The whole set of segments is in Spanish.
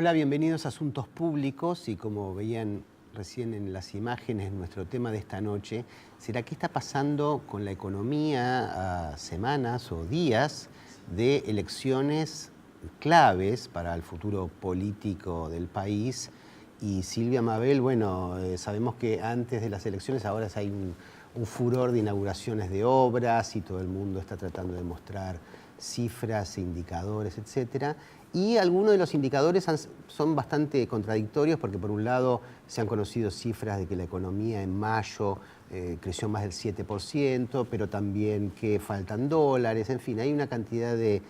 Hola, bienvenidos a Asuntos Públicos y como veían recién en las imágenes, nuestro tema de esta noche será qué está pasando con la economía a semanas o días de elecciones claves para el futuro político del país. Y Silvia Mabel, bueno, sabemos que antes de las elecciones ahora hay un furor de inauguraciones de obras y todo el mundo está tratando de mostrar cifras, indicadores, etcétera. Y algunos de los indicadores son bastante contradictorios porque por un lado se han conocido cifras de que la economía en mayo creció más del 7%, pero también que faltan dólares, en fin, hay una cantidad de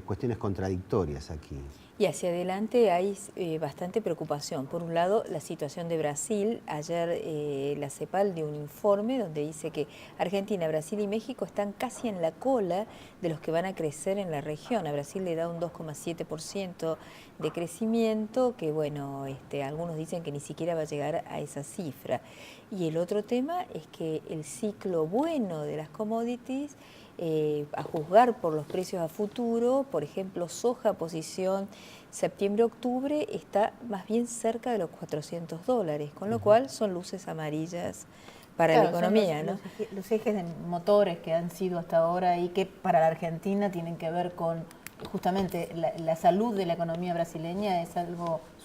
cuestiones contradictorias aquí. Y hacia adelante hay bastante preocupación. Por un lado, la situación de Brasil. Ayer la CEPAL dio un informe donde dice que Argentina, Brasil y México están casi en la cola de los que van a crecer en la región. A Brasil le da un 2,7% de crecimiento, que bueno, algunos dicen que ni siquiera va a llegar a esa cifra. Y el otro tema es que el ciclo bueno de las commodities, a juzgar por los precios a futuro, por ejemplo, soja, posición septiembre-octubre, está más bien cerca de los $400, con lo cual son luces amarillas para la economía, son ¿no? Los ejes de motores que han sido hasta ahora y que para la Argentina tienen que ver con justamente la salud de la economía brasileña, es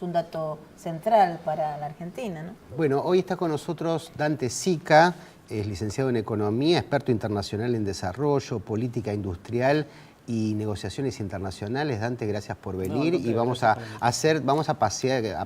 un dato central para la Argentina, ¿no? Bueno, hoy está con nosotros Dante Sica, es licenciado en Economía, experto internacional en desarrollo, política industrial y negociaciones internacionales. Dante, gracias por venir y vamos a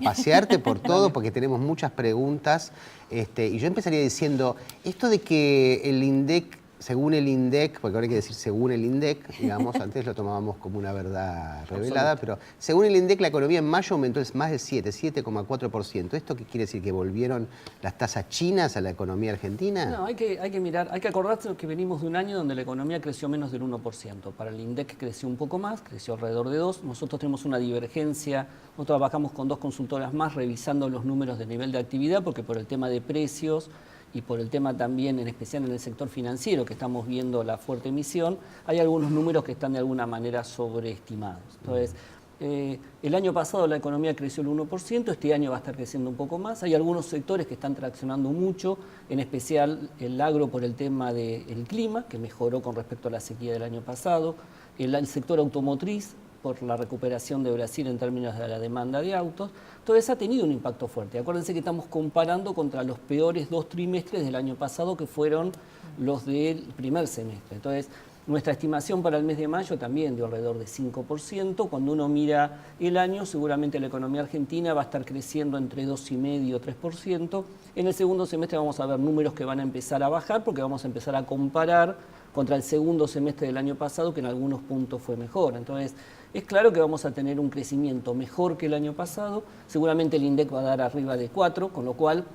pasearte por todo porque tenemos muchas preguntas. Y yo empezaría diciendo, esto de que el INDEC, según el INDEC, porque ahora hay que decir según el INDEC, digamos, antes lo tomábamos como una verdad revelada, pero según el INDEC la economía en mayo aumentó más del 7,4%. ¿Esto qué quiere decir? ¿Que volvieron las tasas chinas a la economía argentina? No, hay que mirar, hay que acordarse que venimos de un año donde la economía creció menos del 1%. Para el INDEC creció un poco más, creció alrededor de 2%. Nosotros tenemos una divergencia, nosotros trabajamos con dos consultoras más revisando los números de nivel de actividad, porque por el tema de precios y por el tema también, en especial en el sector financiero, que estamos viendo la fuerte emisión, hay algunos números que están de alguna manera sobreestimados. Entonces, el año pasado la economía creció el 1%, este año va a estar creciendo un poco más. Hay algunos sectores que están traccionando mucho, en especial el agro por el tema del clima, que mejoró con respecto a la sequía del año pasado, el sector automotriz, por la recuperación de Brasil en términos de la demanda de autos. Todo eso ha tenido un impacto fuerte. Acuérdense que estamos comparando contra los peores 2 trimestres del año pasado, que fueron los del primer semestre. Entonces, nuestra estimación para el mes de mayo también dio alrededor de 5%. Cuando uno mira el año, seguramente la economía argentina va a estar creciendo entre 2,5% y 3%. En el segundo semestre vamos a ver números que van a empezar a bajar porque vamos a empezar a comparar contra el segundo semestre del año pasado, que en algunos puntos fue mejor. Entonces, es claro que vamos a tener un crecimiento mejor que el año pasado. Seguramente el INDEC va a dar arriba de 4, con lo cual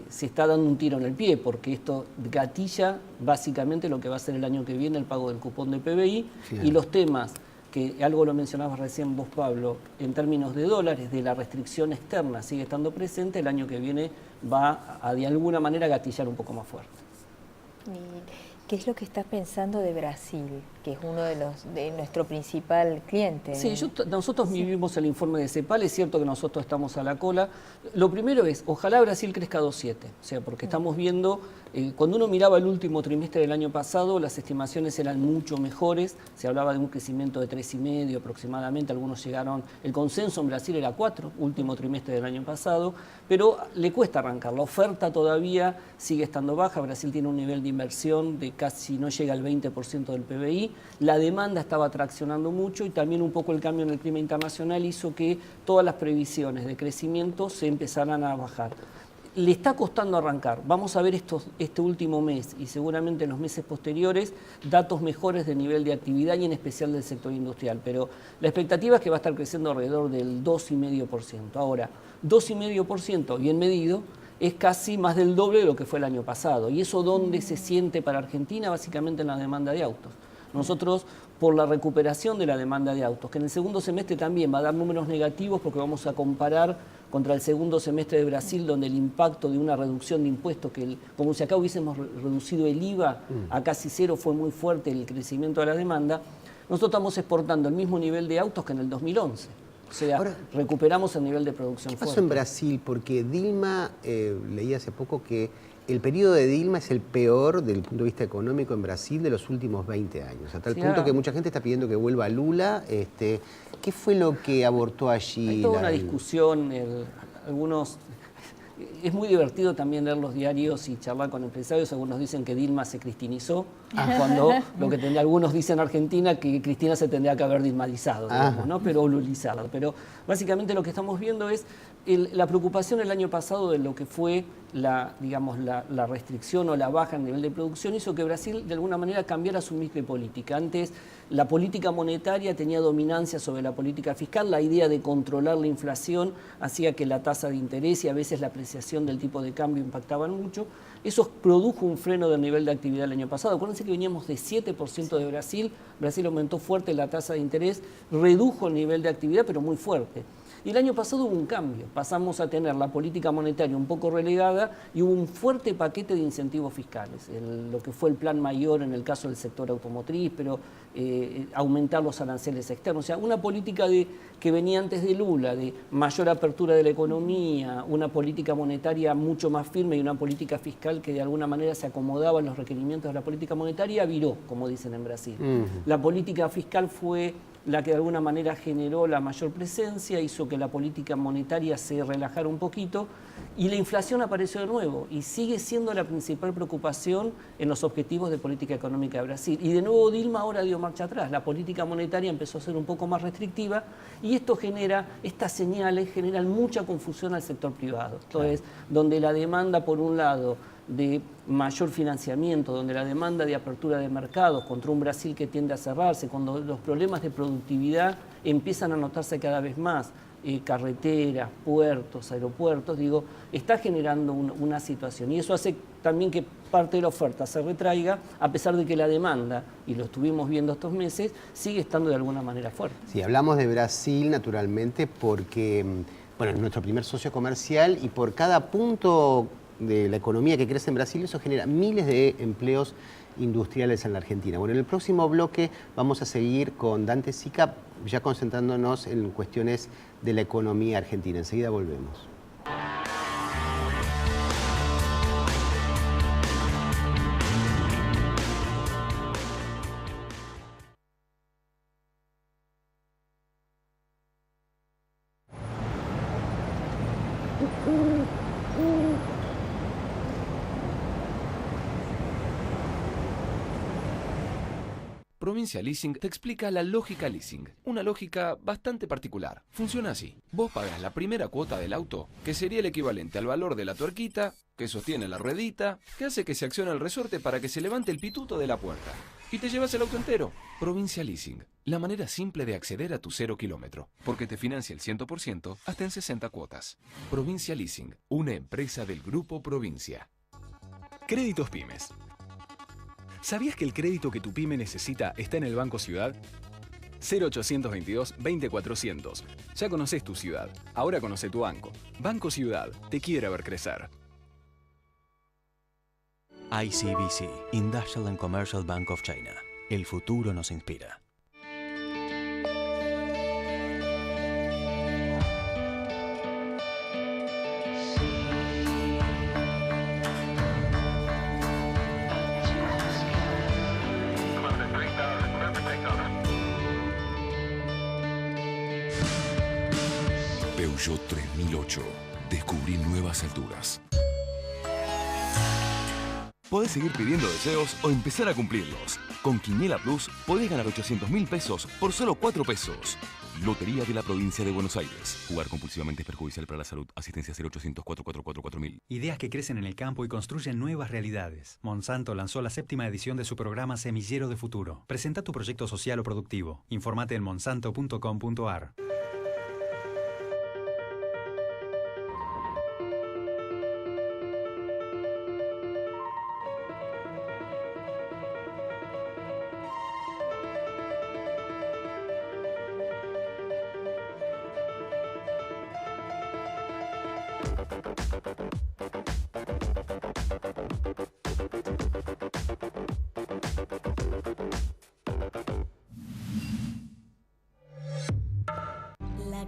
se está dando un tiro en el pie, porque esto gatilla básicamente lo que va a ser el año que viene el pago del cupón de PBI. Sí. Y los temas, que algo lo mencionabas recién vos, Pablo, en términos de dólares, de la restricción externa sigue estando presente, el año que viene va a de alguna manera gatillar un poco más fuerte. ¿Qué es lo que estás pensando de Brasil, que es uno de nuestro principal cliente? Sí, nosotros vivimos el informe de CEPAL, es cierto que nosotros estamos a la cola. Lo primero es, ojalá Brasil crezca 2,7, o sea, porque estamos viendo, cuando uno miraba el último trimestre del año pasado, las estimaciones eran mucho mejores, se hablaba de un crecimiento de 3,5 aproximadamente, algunos llegaron, el consenso en Brasil era 4, último trimestre del año pasado, pero le cuesta arrancar, la oferta todavía sigue estando baja, Brasil tiene un nivel de inversión de casi no llega al 20% del PBI, la demanda estaba traccionando mucho y también un poco el cambio en el clima internacional hizo que todas las previsiones de crecimiento se empezaran a bajar. Le está costando arrancar, vamos a ver este último mes y seguramente en los meses posteriores datos mejores de nivel de actividad y en especial del sector industrial, pero la expectativa es que va a estar creciendo alrededor del 2,5%. Ahora, 2,5% bien medido, es casi más del doble de lo que fue el año pasado. ¿Y eso dónde se siente para Argentina? Básicamente en la demanda de autos. Nosotros, por la recuperación de la demanda de autos, que en el segundo semestre también va a dar números negativos porque vamos a comparar contra el segundo semestre de Brasil, donde el impacto de una reducción de impuestos, como si acá hubiésemos reducido el IVA a casi cero, fue muy fuerte el crecimiento de la demanda. Nosotros estamos exportando el mismo nivel de autos que en el 2011. O sea, Ahora, recuperamos el nivel de producción ¿qué pasó fuerte. en Brasil? Porque Dilma, leí hace poco que el periodo de Dilma es el peor desde el punto de vista económico en Brasil de los últimos 20 años. A tal punto que mucha gente está pidiendo que vuelva Lula. ¿Qué fue lo que abortó allí? Hay toda una discusión, algunos... Es muy divertido también leer los diarios y charlar con empresarios. Algunos dicen que Dilma se cristinizó, cuando algunos dicen en Argentina que Cristina se tendría que haber dilmatizado, digamos, ¿no? Pero lulizado. Pero básicamente lo que estamos viendo es la preocupación el año pasado de lo que fue la restricción o la baja en nivel de producción hizo que Brasil de alguna manera cambiara su mix de política. Antes la política monetaria tenía dominancia sobre la política fiscal, la idea de controlar la inflación hacía que la tasa de interés y a veces la apreciación del tipo de cambio impactaban mucho. Eso produjo un freno del nivel de actividad el año pasado. Acuérdense que veníamos de 7% de Brasil aumentó fuerte la tasa de interés, redujo el nivel de actividad pero muy fuerte. Y el año pasado hubo un cambio, pasamos a tener la política monetaria un poco relegada y hubo un fuerte paquete de incentivos fiscales, lo que fue el plan mayor en el caso del sector automotriz, pero aumentar los aranceles externos, o sea, una política que venía antes de Lula, de mayor apertura de la economía, una política monetaria mucho más firme y una política fiscal que de alguna manera se acomodaba a los requerimientos de la política monetaria, viró, como dicen en Brasil. La política fiscal fue la que de alguna manera generó la mayor presencia, hizo que la política monetaria se relajara un poquito y la inflación apareció de nuevo y sigue siendo la principal preocupación en los objetivos de política económica de Brasil. Y de nuevo Dilma ahora dio marcha atrás, la política monetaria empezó a ser un poco más restrictiva y estas señales generan mucha confusión al sector privado. Entonces, donde la demanda por un lado de mayor financiamiento, donde la demanda de apertura de mercados contra un Brasil que tiende a cerrarse, cuando los problemas de productividad empiezan a notarse cada vez más, carreteras, puertos, aeropuertos, está generando una situación y eso hace también que parte de la oferta se retraiga, a pesar de que la demanda, y lo estuvimos viendo estos meses, sigue estando de alguna manera fuerte. Sí, hablamos de Brasil naturalmente porque, bueno, es nuestro primer socio comercial y por cada punto de la economía que crece en Brasil, eso genera miles de empleos industriales en la Argentina. Bueno, en el próximo bloque vamos a seguir con Dante Sica, ya concentrándonos en cuestiones de la economía argentina. Enseguida volvemos. Provincia Leasing te explica la lógica leasing. Una lógica bastante particular. Funciona así. Vos pagas la primera cuota del auto, que sería el equivalente al valor de la tuerquita, que sostiene la ruedita, que hace que se accione el resorte para que se levante el pituto de la puerta. Y te llevas el auto entero. Provincia Leasing. La manera simple de acceder a tu 0 kilómetro. Porque te financia el 100% hasta en 60 cuotas. Provincia Leasing. Una empresa del Grupo Provincia. Créditos Pymes. ¿Sabías que el crédito que tu pyme necesita está en el Banco Ciudad? 0822 20400. Ya conoces tu ciudad, ahora conoce tu banco. Banco Ciudad, te quiere ver crecer. ICBC, Industrial and Commercial Bank of China. El futuro nos inspira. Peugeot 3008. Descubrí nuevas alturas. Podés seguir pidiendo deseos o empezar a cumplirlos. Con Quiniela Plus podés ganar 800.000 pesos por solo 4 pesos. Lotería de la Provincia de Buenos Aires. Jugar compulsivamente es perjudicial para la salud. Asistencia 0800 444 4000. Ideas que crecen en el campo y construyen nuevas realidades. Monsanto lanzó la 7ª edición de su programa Semillero de Futuro. Presenta tu proyecto social o productivo. Informate en monsanto.com.ar. La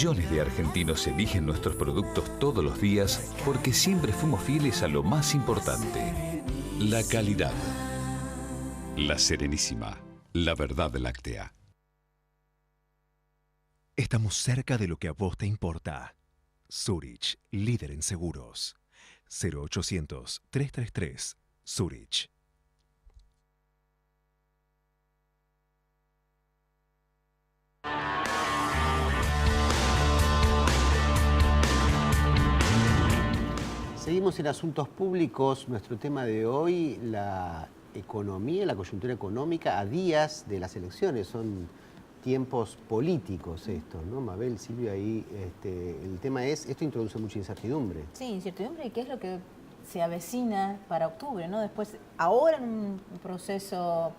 Millones de argentinos eligen nuestros productos todos los días porque siempre fuimos fieles a lo más importante, la calidad. La Serenísima, la verdad láctea. Estamos cerca de lo que a vos te importa. Zurich, líder en seguros. 0800-333 Zurich. Seguimos en Asuntos Públicos. Nuestro tema de hoy, la economía, la coyuntura económica a días de las elecciones. Son tiempos políticos estos, ¿no? Mabel, Silvia, ahí el tema es, esto introduce mucha incertidumbre. Sí, incertidumbre, y qué es lo que se avecina para octubre, ¿no? Después, ahora en un proceso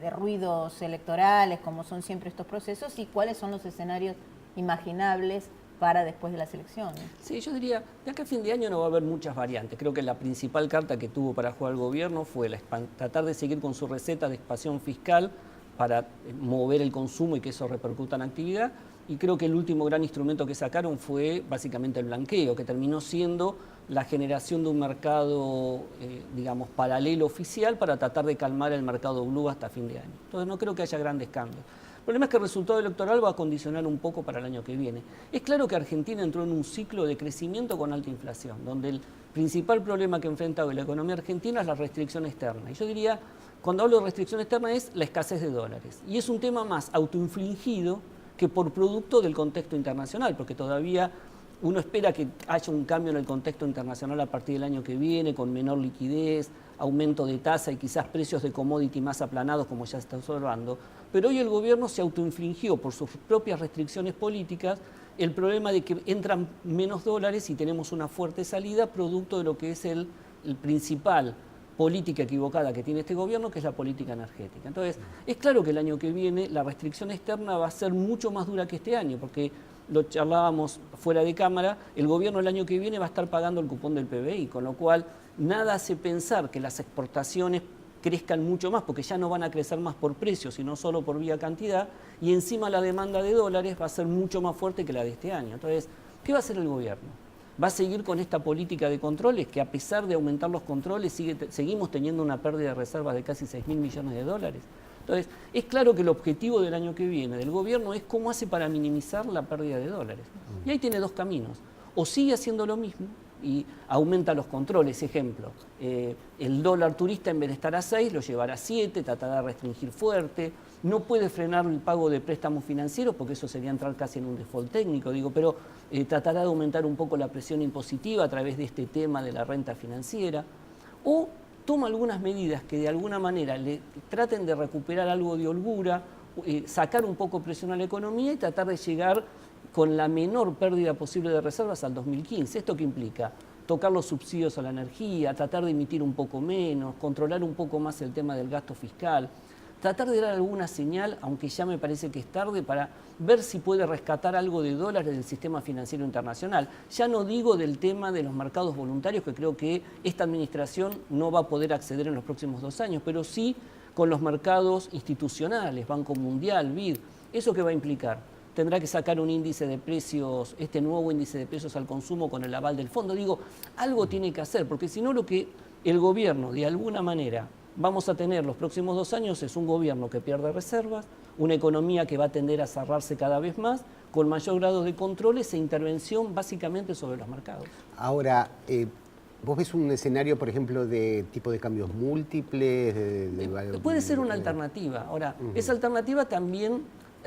de ruidos electorales, como son siempre estos procesos, y cuáles son los escenarios imaginables para después de las elecciones. Sí, yo diría, de acá a fin de año no va a haber muchas variantes. Creo que la principal carta que tuvo para jugar el gobierno fue tratar de seguir con su receta de expansión fiscal para mover el consumo y que eso repercuta en actividad. Y creo que el último gran instrumento que sacaron fue básicamente el blanqueo, que terminó siendo la generación de un mercado, digamos, paralelo oficial para tratar de calmar el mercado blue hasta fin de año. Entonces no creo que haya grandes cambios. El problema es que el resultado electoral va a condicionar un poco para el año que viene. Es claro que Argentina entró en un ciclo de crecimiento con alta inflación, donde el principal problema que enfrenta hoy la economía argentina es la restricción externa. Y yo diría, cuando hablo de restricción externa es la escasez de dólares. Y es un tema más autoinfligido que por producto del contexto internacional, porque todavía uno espera que haya un cambio en el contexto internacional a partir del año que viene, con menor liquidez, aumento de tasa y quizás precios de commodity más aplanados, como ya se está observando. Pero hoy el gobierno se autoinfligió por sus propias restricciones políticas el problema de que entran menos dólares y tenemos una fuerte salida producto de lo que es el principal política equivocada que tiene este gobierno, que es la política energética. Entonces, es claro que el año que viene la restricción externa va a ser mucho más dura que este año, porque lo charlábamos fuera de cámara, el gobierno el año que viene va a estar pagando el cupón del PBI, con lo cual nada hace pensar que las exportaciones crezcan mucho más, porque ya no van a crecer más por precio, sino solo por vía cantidad, y encima la demanda de dólares va a ser mucho más fuerte que la de este año. Entonces, ¿qué va a hacer el gobierno? ¿Va a seguir con esta política de controles, que a pesar de aumentar los controles, seguimos teniendo una pérdida de reservas de casi 6.000 millones de dólares? Entonces, es claro que el objetivo del año que viene del gobierno es cómo hace para minimizar la pérdida de dólares. Y ahí tiene dos caminos. O sigue haciendo lo mismo y aumenta los controles. Ejemplo, el dólar turista en vez de estar a 6 lo llevará a 7, tratará de restringir fuerte. No puede frenar el pago de préstamos financieros porque eso sería entrar casi en un default técnico, pero tratará de aumentar un poco la presión impositiva a través de este tema de la renta financiera. O toma algunas medidas que de alguna manera le traten de recuperar algo de holgura, sacar un poco presión a la economía y tratar de llegar con la menor pérdida posible de reservas al 2015. ¿Esto qué implica? Tocar los subsidios a la energía, tratar de emitir un poco menos, controlar un poco más el tema del gasto fiscal, tratar de dar alguna señal, aunque ya me parece que es tarde, para ver si puede rescatar algo de dólares del sistema financiero internacional. Ya no digo del tema de los mercados voluntarios, que creo que esta administración no va a poder acceder en los próximos 2 años, pero sí con los mercados institucionales, Banco Mundial, BID. ¿Eso qué va a implicar? Tendrá que sacar un índice de precios, este nuevo índice de precios al consumo con el aval del fondo. Digo, algo tiene que hacer, porque si no lo que el gobierno de alguna manera vamos a tener los próximos 2 años es un gobierno que pierde reservas, una economía que va a tender a cerrarse cada vez más, con mayor grado de controles e intervención básicamente sobre los mercados. Ahora, ¿vos ves un escenario, por ejemplo, de tipo de cambios múltiples? Puede ser una alternativa. Ahora, esa alternativa también,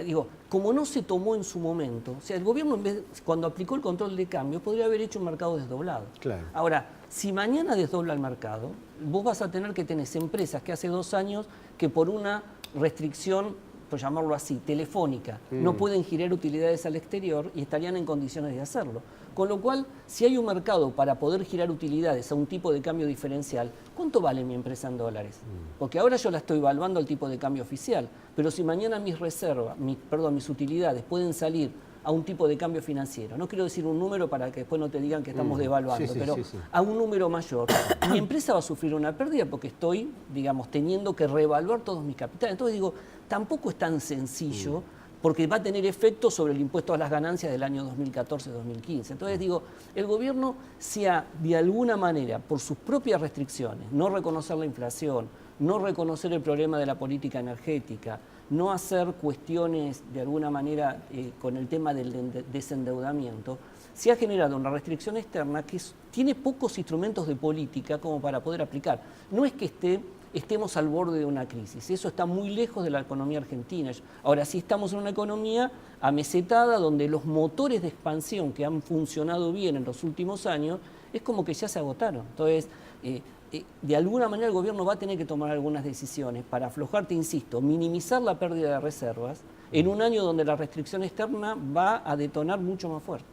digo, como no se tomó en su momento, o sea, el gobierno cuando aplicó el control de cambio podría haber hecho un mercado desdoblado. Claro. Ahora, si mañana desdobla el mercado, vos vas a tener que tener empresas que hace 2 años que por una restricción, por llamarlo así, telefónica, no pueden girar utilidades al exterior y estarían en condiciones de hacerlo. Con lo cual, si hay un mercado para poder girar utilidades a un tipo de cambio diferencial, ¿cuánto vale mi empresa en dólares? Porque ahora yo la estoy evaluando al tipo de cambio oficial, pero si mañana mis reservas, mis utilidades pueden salir a un tipo de cambio financiero, no quiero decir un número para que después no te digan que estamos devaluando, pero a un número mayor, mi empresa va a sufrir una pérdida porque estoy, digamos, teniendo que reevaluar todos mis capitales. Entonces digo, tampoco es tan sencillo porque va a tener efecto sobre el impuesto a las ganancias del año 2014-2015. Entonces digo, el gobierno sea de alguna manera, por sus propias restricciones, no reconocer la inflación, no reconocer el problema de la política energética, no hacer cuestiones de alguna manera con el tema del desendeudamiento, se ha generado una restricción externa que tiene pocos instrumentos de política como para poder aplicar. No es que estemos al borde de una crisis, eso está muy lejos de la economía argentina. Ahora sí estamos en una economía amesetada donde los motores de expansión que han funcionado bien en los últimos años es como que ya se agotaron. Entonces, de alguna manera el gobierno va a tener que tomar algunas decisiones para aflojar, te insisto, minimizar la pérdida de reservas en un año donde la restricción externa va a detonar mucho más fuerte.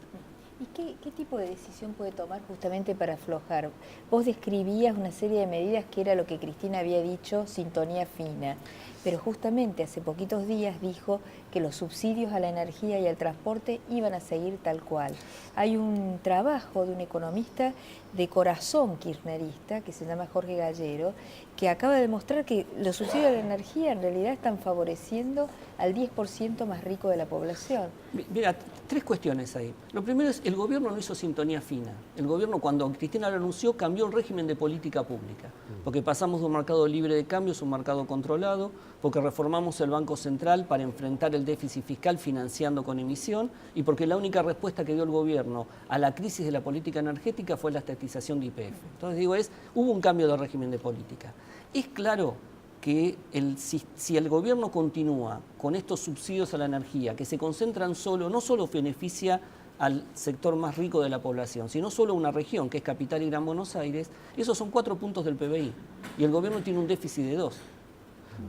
¿Y qué tipo de decisión puede tomar justamente para aflojar? Vos describías una serie de medidas que era lo que Cristina había dicho, sintonía fina, pero justamente hace poquitos días dijo que los subsidios a la energía y al transporte iban a seguir tal cual. Hay un trabajo de un economista de corazón kirchnerista, que se llama Jorge Gallero, que acaba de demostrar que los subsidios a la energía en realidad están favoreciendo al 10% más rico de la población. Mira, tres cuestiones ahí. Lo primero es, el gobierno no hizo sintonía fina. El gobierno, cuando Cristina lo anunció, cambió el régimen de política pública, porque pasamos de un mercado libre de cambios a un mercado controlado, porque reformamos el Banco Central para enfrentar el déficit fiscal financiando con emisión, y porque la única respuesta que dio el gobierno a la crisis de la política energética fue la estatización de YPF. Entonces digo, hubo un cambio de régimen de política. Es claro que si el gobierno continúa con estos subsidios a la energía, que se concentran no solo beneficia al sector más rico de la población, sino solo una región, que es Capital y Gran Buenos Aires, esos son 4 puntos del PBI, y el gobierno tiene un déficit de 2.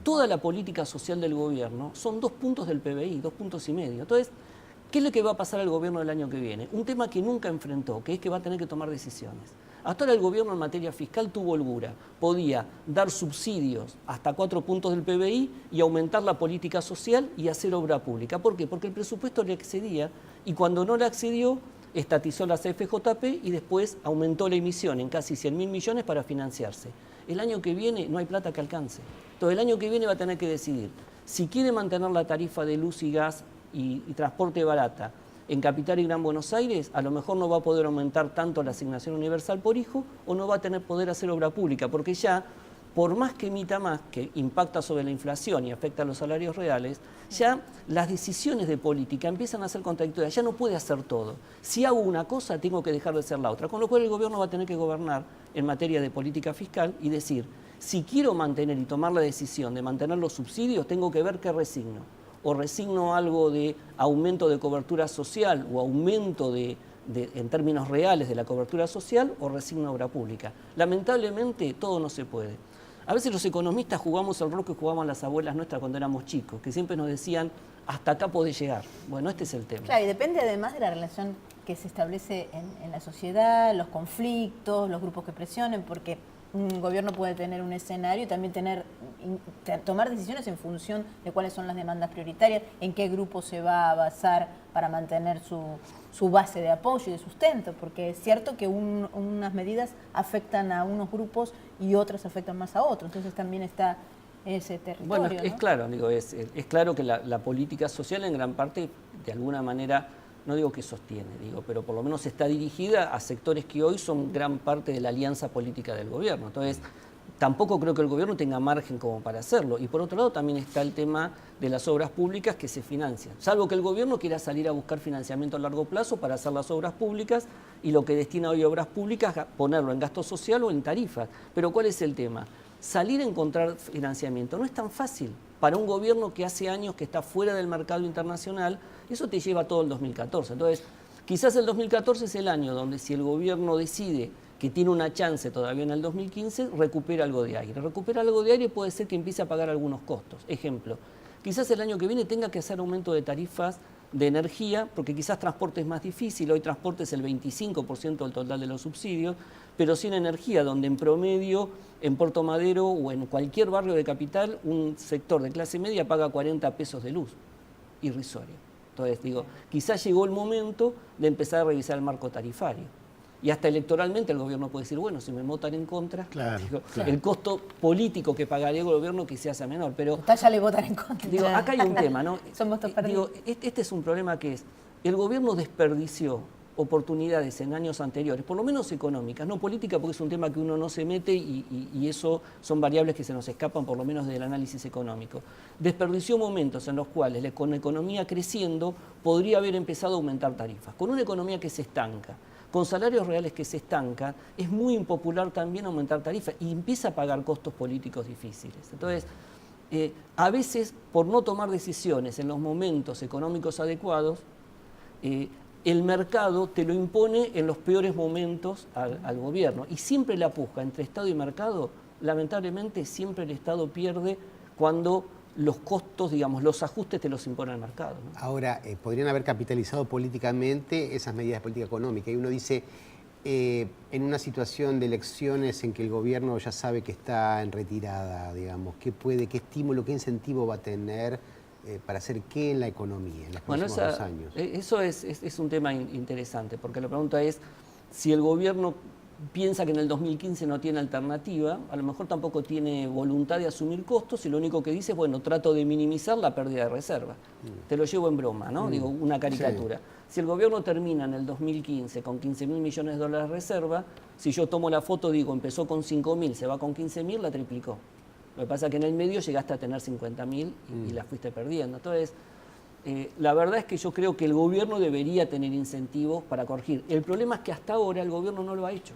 Toda la política social del gobierno son 2 puntos del PBI, 2,5 puntos. Entonces, ¿qué es lo que va a pasar al gobierno el año que viene? Un tema que nunca enfrentó, que es que va a tener que tomar decisiones. Hasta ahora el gobierno en materia fiscal tuvo holgura. Podía dar subsidios hasta 4 puntos del PBI y aumentar la política social y hacer obra pública. ¿Por qué? Porque el presupuesto le excedía y cuando no le accedió, estatizó la CFJP y después aumentó la emisión en casi 100.000 millones para financiarse. El año que viene no hay plata que alcance. Entonces el año que viene va a tener que decidir si quiere mantener la tarifa de luz y gas y transporte barata en Capital y Gran Buenos Aires, a lo mejor no va a poder aumentar tanto la asignación universal por hijo o no va a poder hacer obra pública, porque ya, por más que emita más, que impacta sobre la inflación y afecta a los salarios reales, ya las decisiones de política empiezan a ser contradictorias, ya no puede hacer todo. Si hago una cosa, tengo que dejar de hacer la otra, con lo cual el gobierno va a tener que gobernar en materia de política fiscal y decir, si quiero mantener y tomar la decisión de mantener los subsidios, tengo que ver qué resigno. O resigno algo de aumento de cobertura social o aumento en términos reales de la cobertura social o resigno obra pública. Lamentablemente todo no se puede. A veces los economistas jugamos el rol que jugaban las abuelas nuestras cuando éramos chicos, que siempre nos decían, hasta acá podés llegar. Bueno, este es el tema. Claro, y depende además de la relación que se establece en la sociedad, los conflictos, los grupos que presionen, porque un gobierno puede tener un escenario y también tomar decisiones en función de cuáles son las demandas prioritarias, en qué grupo se va a basar para mantener su base de apoyo y de sustento, porque es cierto que unas medidas afectan a unos grupos y otras afectan más a otros, entonces también está ese territorio. Bueno, es ¿no? claro, digo, es claro que la política social en gran parte, de alguna manera, no digo que sostiene, pero por lo menos está dirigida a sectores que hoy son gran parte de la alianza política del gobierno. Entonces, tampoco creo que el gobierno tenga margen como para hacerlo. Y por otro lado también está el tema de las obras públicas que se financian. Salvo que el gobierno quiera salir a buscar financiamiento a largo plazo para hacer las obras públicas y lo que destina hoy a obras públicas, ponerlo en gasto social o en tarifas. Pero ¿cuál es el tema? Salir a encontrar financiamiento no es tan fácil. Para un gobierno que hace años que está fuera del mercado internacional, eso te lleva todo el 2014. Entonces, quizás el 2014 es el año donde si el gobierno decide que tiene una chance todavía en el 2015, recupera algo de aire. Recupera algo de aire puede ser que empiece a pagar algunos costos. Ejemplo, quizás el año que viene tenga que hacer aumento de tarifas de energía, porque quizás transporte es más difícil, hoy transporte es el 25% del total de los subsidios, pero sin energía, donde en promedio en Puerto Madero o en cualquier barrio de Capital, un sector de clase media paga 40 pesos de luz, irrisorio. Entonces digo, quizás llegó el momento de empezar a revisar el marco tarifario. Y hasta electoralmente el gobierno puede decir, bueno, si me votan en contra, claro. el costo político que pagaría el gobierno quizás sea menor. Pero total, ya le votan en contra. Digo, acá hay un tema, ¿no? Son votos perdidos. Digo, este es un problema que es, el gobierno desperdició oportunidades en años anteriores, por lo menos económicas, no políticas, porque es un tema que uno no se mete y eso son variables que se nos escapan por lo menos del análisis económico. Desperdició momentos en los cuales con la economía creciendo podría haber empezado a aumentar tarifas. Con una economía que se estanca, con salarios reales que se estancan, es muy impopular también aumentar tarifas y empieza a pagar costos políticos difíciles. Entonces, a veces, por no tomar decisiones en los momentos económicos adecuados, el mercado te lo impone en los peores momentos al gobierno. Y siempre la puja entre Estado y mercado, lamentablemente siempre el Estado pierde cuando los costos, digamos, los ajustes te los impone el mercado, ¿no? Ahora, podrían haber capitalizado políticamente esas medidas de política económica. Y uno dice, en una situación de elecciones en que el gobierno ya sabe que está en retirada, digamos, qué estímulo, qué incentivo va a tener para hacer qué en la economía en los próximos 2 años. Eso es un tema interesante, porque la pregunta es, si el gobierno piensa que en el 2015 no tiene alternativa, a lo mejor tampoco tiene voluntad de asumir costos y lo único que dice es, bueno, trato de minimizar la pérdida de reserva. Te lo llevo en broma, ¿no? Digo, una caricatura. Sí. Si el gobierno termina en el 2015 con 15.000 millones de dólares de reserva, si yo tomo la foto, digo, empezó con 5.000, se va con 15.000, la triplicó. Lo que pasa es que en el medio llegaste a tener 50.000 y la fuiste perdiendo. Entonces, la verdad es que yo creo que el gobierno debería tener incentivos para corregir. El problema es que hasta ahora el gobierno no lo ha hecho.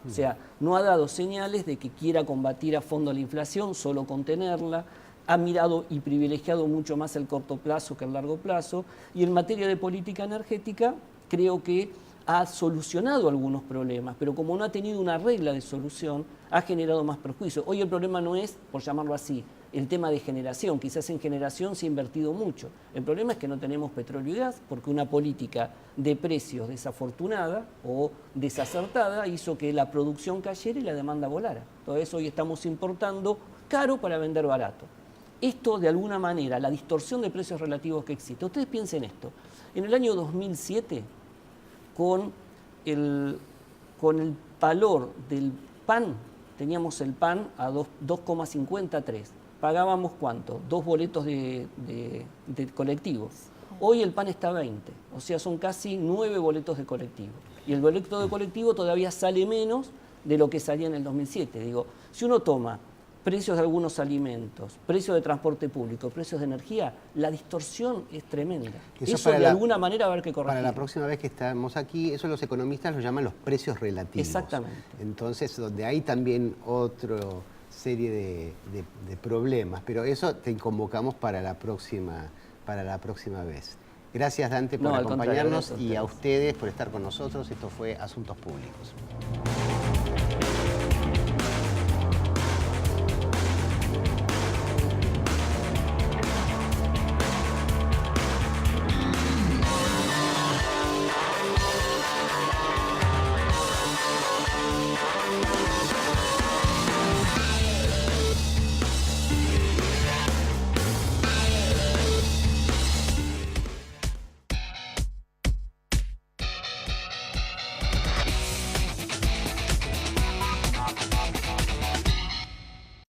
O sea, no ha dado señales de que quiera combatir a fondo la inflación, solo contenerla. Ha mirado y privilegiado mucho más el corto plazo que el largo plazo. Y en materia de política energética, creo que ha solucionado algunos problemas, pero como no ha tenido una regla de solución, ha generado más perjuicios. Hoy el problema no es, por llamarlo así, el tema de generación. Quizás en generación se ha invertido mucho. El problema es que no tenemos petróleo y gas, porque una política de precios desafortunada o desacertada hizo que la producción cayera y la demanda volara. Entonces hoy estamos importando caro para vender barato. Esto, de alguna manera, la distorsión de precios relativos que existe. Ustedes piensen esto. En el año 2007, con el valor del pan, teníamos el pan a 2,53. Pagábamos ¿cuánto? 2 boletos de colectivo. Hoy el pan está a 20, o sea, son casi 9 boletos de colectivo. Y el boleto de colectivo todavía sale menos de lo que salía en el 2007. Digo, si uno toma precios de algunos alimentos, precios de transporte público, precios de energía, la distorsión es tremenda. Eso de alguna manera va a haber que corregir. Para la próxima vez que estamos aquí, eso los economistas lo llaman los precios relativos. Exactamente. Entonces, donde hay también otra serie de problemas, pero eso te convocamos para la próxima vez. Gracias, Dante, por acompañarnos y a ustedes por estar con nosotros. Esto fue Asuntos Públicos.